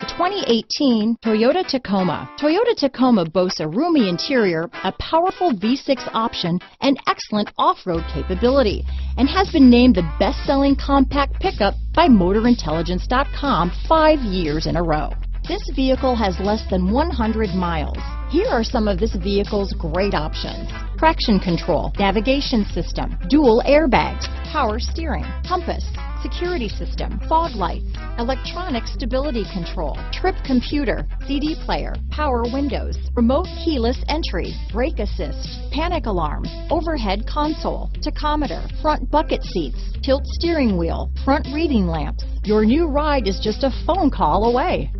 2018 Toyota Tacoma. Toyota Tacoma boasts a roomy interior, a powerful V6 option, and excellent off-road capability, and has been named the best-selling compact pickup by MotorIntelligence.com 5 years in a row. This vehicle has less than 100 miles. Here are some of this vehicle's great options: traction control, navigation system, dual airbags, power steering, compass, security system, fog lights, electronic stability control, trip computer, CD player, power windows, remote keyless entry, brake assist, panic alarm, overhead console, tachometer, front bucket seats, tilt steering wheel, front reading lamps. Your new ride is just a phone call away.